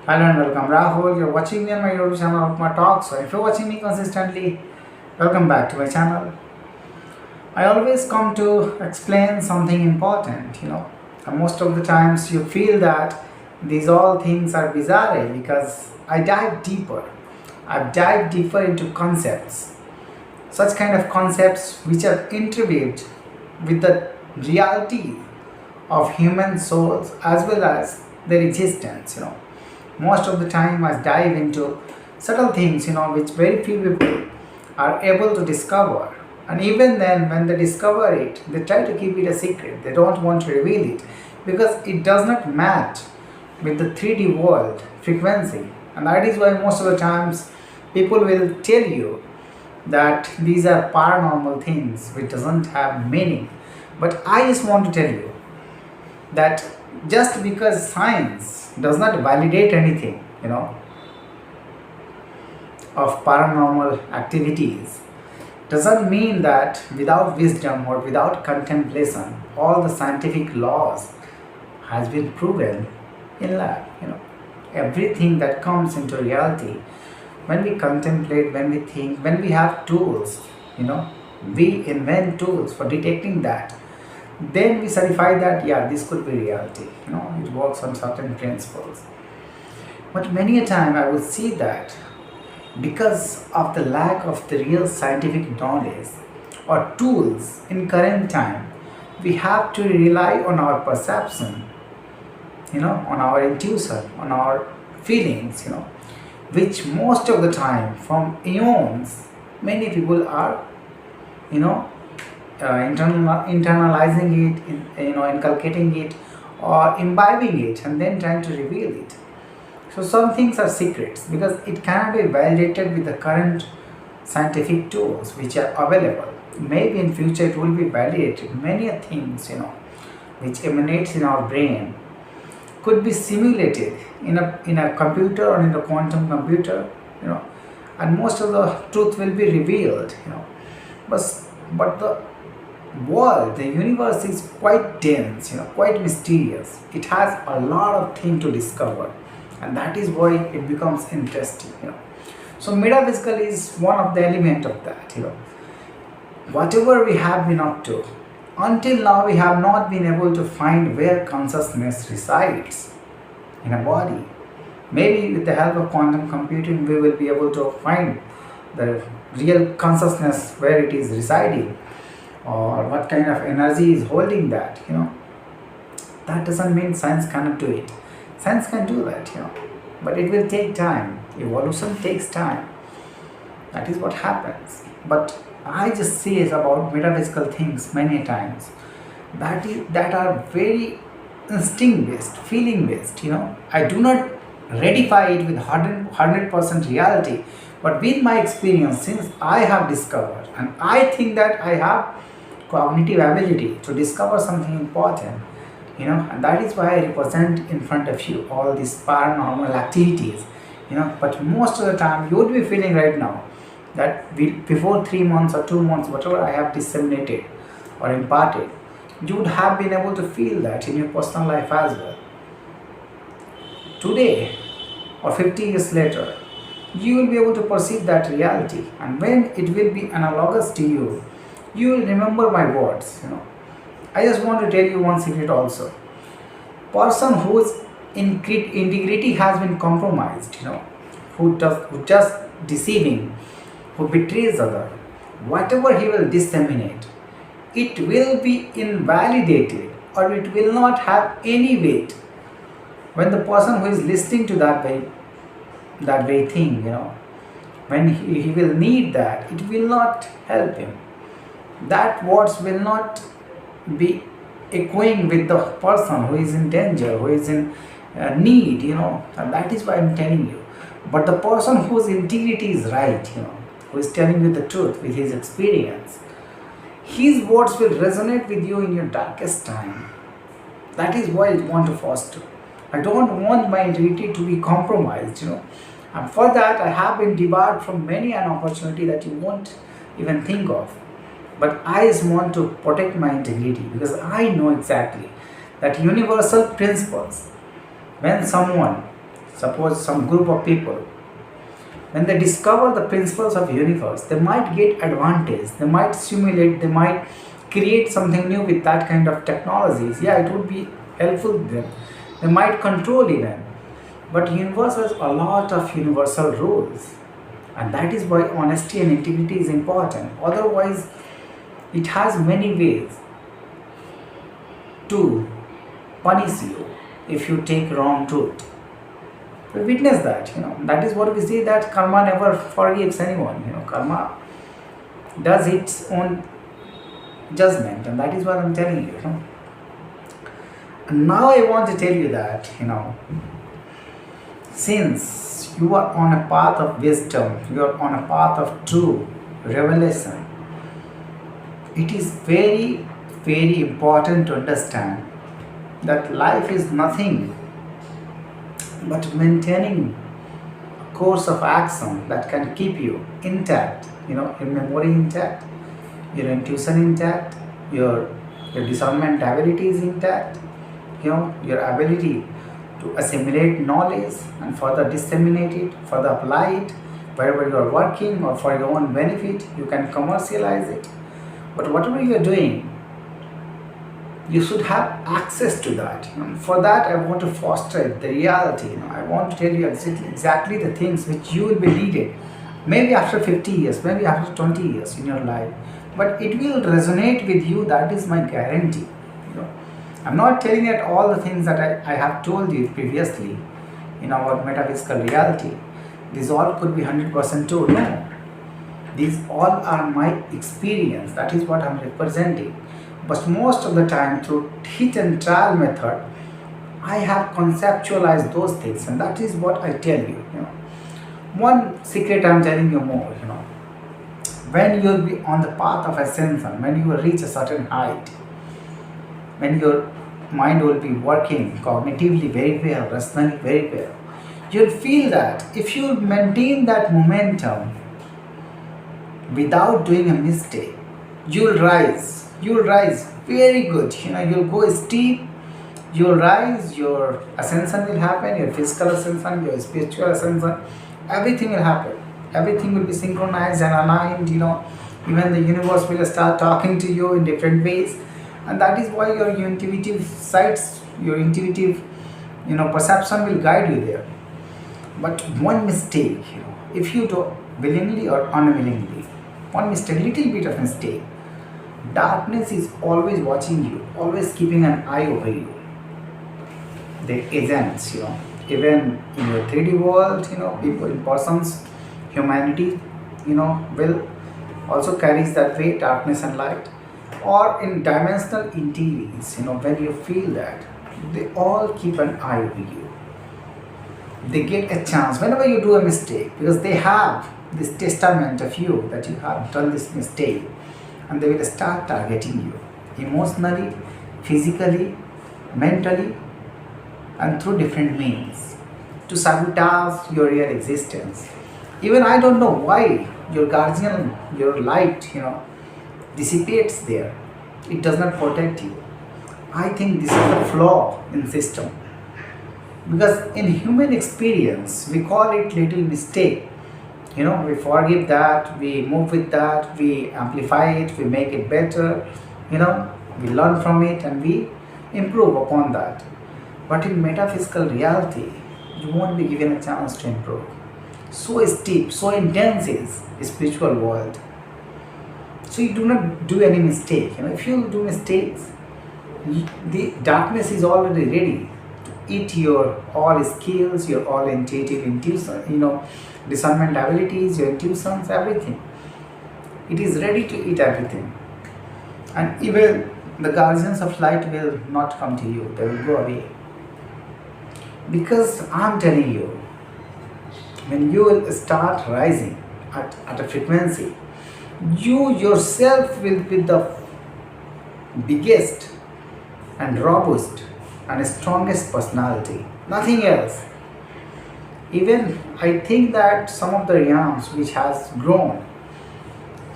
Hello and welcome, Rahul. You're watching me on my YouTube channel of my talk. So if you're watching me consistently, welcome back to my channel. I always come to explain something important, And most of the times you feel that these all things are bizarre because I dive deeper. I've dived deeper into concepts, such kind of concepts which are interweaved with the reality of human souls as well as their existence. Most of the time I dive into subtle things, which very few people are able to discover. And even then, when they discover it, they try to keep it a secret. They don't want to reveal it because it does not match with the 3D world frequency. And that is why most of the times people will tell you that these are paranormal things which doesn't have meaning. But I just want to tell you that just because science does not validate anything, of paranormal activities doesn't mean that without wisdom or without contemplation all the scientific laws has been proven in lab. Everything that comes into reality when we contemplate, when we think, when we have tools, we invent tools for detecting that, then we certify that yeah, this could be reality. It works on certain principles. But many a time I would see that because of the lack of the real scientific knowledge or tools in current time, we have to rely on our perception, on our intuition, on our feelings, which most of the time from eons many people are you know internalizing it, inculcating it or imbibing it and then trying to reveal it. So some things are secrets because it cannot be validated with the current scientific tools which are available. Maybe in future it will be validated. Many things, which emanates in our brain could be simulated in a computer or in a quantum computer, and most of the truth will be revealed. But the world, the universe is quite dense, quite mysterious. It has a lot of things to discover, and that is why it becomes interesting. So metaphysical is one of the element of that. Whatever we have been up to, until now we have not been able to find where consciousness resides in a body. Maybe with the help of quantum computing we will be able to find the real consciousness where it is residing or what kind of energy is holding that. That doesn't mean science cannot do it. Science can do that, but it will take time. Evolution takes time. That is what happens. But I just see it about metaphysical things many times that are very instinct based, feeling based. I do not ratify it with 100% reality, but with my experience, since I have discovered, and I think that I have cognitive ability to discover something important, and that is why I represent in front of you all these paranormal activities. But most of the time you would be feeling right now that before 3 months or 2 months, whatever I have disseminated or imparted, you would have been able to feel that in your personal life as well. Today or 50 years later, you will be able to perceive that reality, and when it will be analogous to you, you will remember my words. I just want to tell you one secret also. Person whose integrity has been compromised, who just deceiving, who betrays other, whatever he will disseminate, it will be invalidated or it will not have any weight when the person who is listening to that very thing, when he will need that, it will not help him. That words will not be echoing with the person who is in danger, who is in need, and that is why I'm telling you. But the person whose integrity is right, who is telling you the truth with his experience, his words will resonate with you in your darkest time. That is why I want to foster. I don't want my integrity to be compromised. And for that, I have been debarred from many an opportunity that you won't even think of. But I just want to protect my integrity because I know exactly that universal principles, when someone suppose some group of people, when they discover the principles of universe, they might get advantage, they might simulate, they might create something new with that kind of technologies. Yeah, it would be helpful to them. They might control even. But universe has a lot of universal rules. And that is why honesty and integrity is important. Otherwise, it has many ways to punish you if you take wrong route. We witness that, that is what we see, that karma never forgives anyone. Karma does its own judgment, and that is what I'm telling you. And now I want to tell you that, since you are on a path of wisdom, you are on a path of true revelation, it is very, very important to understand that life is nothing but maintaining a course of action that can keep you intact, your memory intact, your intuition intact, your discernment ability is intact, your ability to assimilate knowledge and further disseminate it, further apply it wherever you are working or for your own benefit. You can commercialize it. But whatever you are doing, you should have access to that. For that, I want to foster the reality. I want to tell you exactly the things which you will be needed. Maybe after 50 years, maybe after 20 years in your life. But it will resonate with you, that is my guarantee. I'm not telling you all the things that I have told you previously in our metaphysical reality. These all could be 100% true. No. These all are my experience. That is what I'm representing. But most of the time, through hit and trial method, I have conceptualized those things, and that is what I tell you. One secret I'm telling you more. When you'll be on the path of ascension, when you will reach a certain height, when your mind will be working cognitively very well, rationally very well, you'll feel that if you maintain that momentum without doing a mistake, you'll rise very good. You'll go steep, you'll rise, your ascension will happen, your physical ascension, your spiritual ascension, everything will happen. Everything will be synchronized and aligned. Even the universe will start talking to you in different ways. And that is why your intuitive sights, your intuitive perception will guide you there. But one mistake, if you do willingly or unwillingly, one mistake, little bit of mistake, darkness is always watching you, always keeping an eye over you. The agents, even in your 3D world, people, persons, humanity, will also carries that way, darkness and light. Or in dimensional entities, when you feel that, they all keep an eye over you. They get a chance whenever you do a mistake, because they have this testament of you that you have done this mistake, and they will start targeting you emotionally, physically, mentally, and through different means to sabotage your real existence. Even I don't know why your guardian, your light, dissipates there. It does not protect you. I think this is a flaw in system. Because in human experience, we call it little mistake. We forgive that, we move with that, we amplify it, we make it better, we learn from it and we improve upon that. But in metaphysical reality, you won't be given a chance to improve. So steep, so intense is the spiritual world. So you do not do any mistake. If you do mistakes, the darkness is already ready to eat your all skills, your all intuitive intuition, discernment abilities, your intuitions, everything. It is ready to eat everything. And even the guardians of light will not come to you, they will go away. Because I'm telling you, when you will start rising at a frequency, you yourself will be the biggest and robust and strongest personality, nothing else. Even I think that some of the realms which has grown,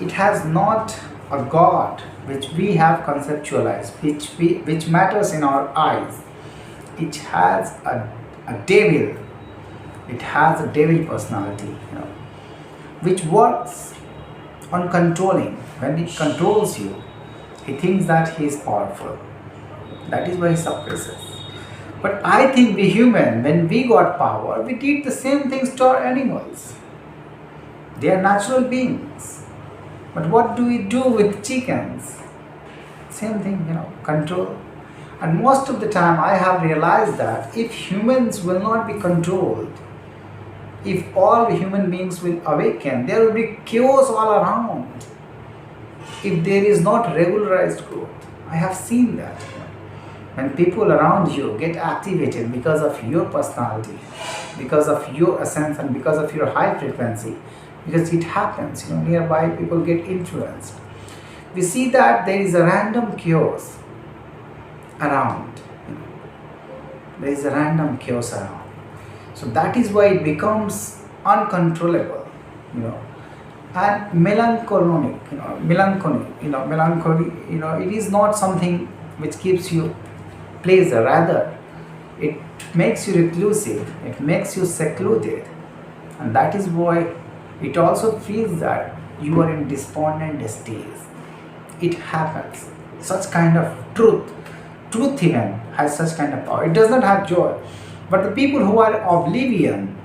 it has not a god which we have conceptualized, which matters in our eyes. It has a devil It has a devil personality, which works on controlling. When it controls you, he thinks that he is powerful. That is why he suppresses. But I think we human, when we got power, we did the same things to our animals. They are natural beings. But what do we do with chickens? Same thing, control. And most of the time I have realized that if humans will not be controlled, if all human beings will awaken, there will be chaos all around. If there is not regularized growth, I have seen that. When people around you get activated because of your personality, because of your essence, and because of your high frequency, because it happens, nearby people get influenced. We see that there is a random chaos around. There is a random chaos around. So that is why it becomes uncontrollable, and melancholy, it is not something which gives you pleasure. Rather, it makes you reclusive, it makes you secluded, and that is why it also feels that you are in despondent state. It happens. Such kind of truth even has such kind of power. It does not have joy. But the people who are oblivion,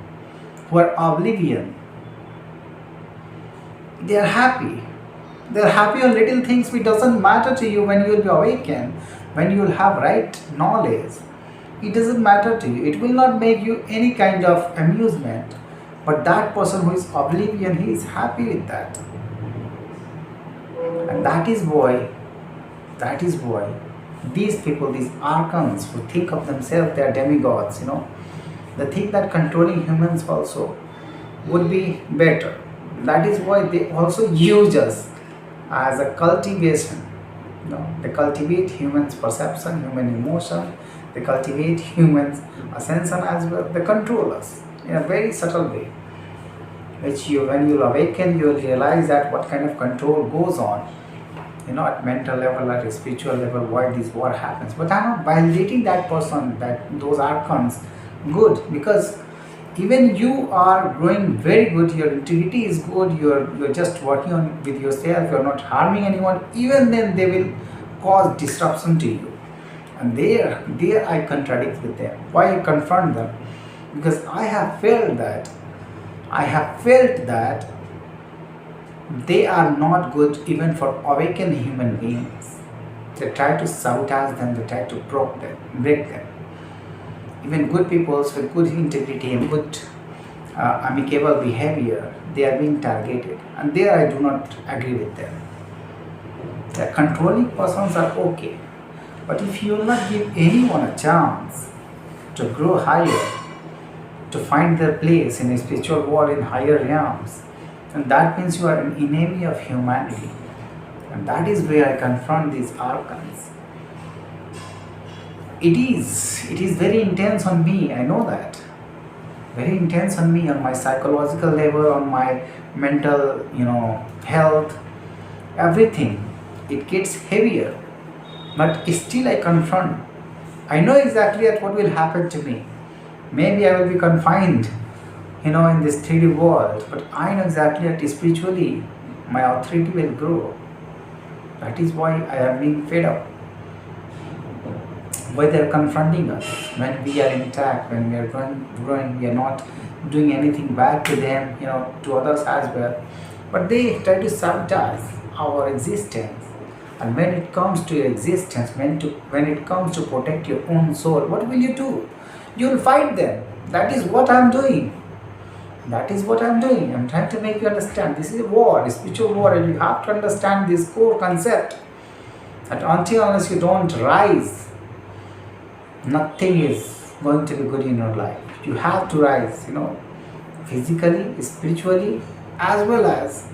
they are happy. They are happy on little things which doesn't matter to you when you will be awakened, when you will have right knowledge. It doesn't matter to you. It will not make you any kind of amusement. But that person who is oblivion, he is happy with that. And that is why these people, these archons who think of themselves they are demigods, they think that controlling humans also would be better. That is why they also use us as a cultivation. They cultivate humans' perception, human emotion, they cultivate humans' ascension as well. They control us in a very subtle way, which when you awaken, you will realize that what kind of control goes on, at mental level, at a spiritual level, why this war happens. But I'm not validating that person, that those archons good, because even you are growing very good, your integrity is good, you're just working on with yourself, you're not harming anyone. Even then they will cause disruption to you, and there I contradict with them. Why I confront them? Because I have felt that they are not good even for awakened human beings. They try to sabotage them, they try to break them. Even good people with good integrity and good amicable behavior, they are being targeted. And there I do not agree with them. The controlling persons are okay. But if you will not give anyone a chance to grow higher, to find their place in a spiritual world in higher realms, and that means you are an enemy of humanity. And that is where I confront these archons. It is very intense on me, I know that. Very intense on me, on my psychological level, on my mental, health, everything. It gets heavier. But still I confront. I know exactly at what will happen to me. Maybe I will be confined, in this 3D world, but I know exactly that spiritually my authority will grow. That is why I am being fed up. Why they are confronting us when we are intact, when we are growing, we are not doing anything bad to them, to others as well. But they try to sabotage our existence. And when it comes to your existence, when it comes to protect your own soul, what will you do? You will fight them. That is what I am doing. I'm trying to make you understand. This is a war, a spiritual war, and you have to understand this core concept. That unless you don't rise, nothing is going to be good in your life. You have to rise, physically, spiritually, as well as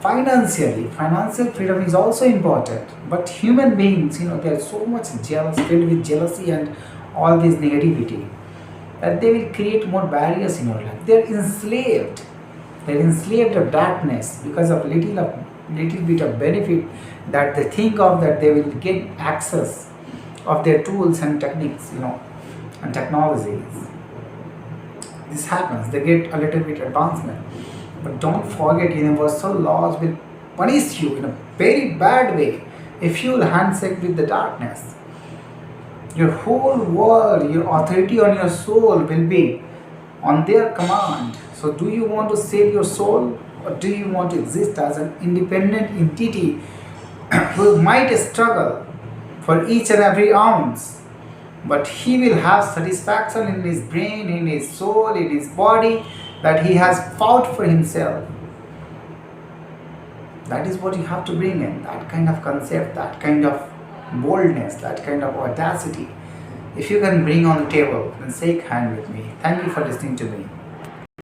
financially. Financial freedom is also important. But human beings, they are so much jealous, filled with jealousy and all this negativity, that they will create more barriers in your life. They are enslaved. They are enslaved of darkness because of little bit of benefit that they think of, that they will get access of their tools and techniques, and technologies. This happens, they get a little bit advancement. But don't forget, universal laws will punish you in a very bad way if you will handshake with the darkness. Your whole world, your authority on your soul will be on their command. So, do you want to save your soul, or do you want to exist as an independent entity who might struggle for each and every ounce? But he will have satisfaction in his brain, in his soul, in his body that he has fought for himself. That is what you have to bring in, that kind of concept, that kind of boldness, that kind of audacity. If you can bring on the table, then shake hand with me. Thank you for listening to me.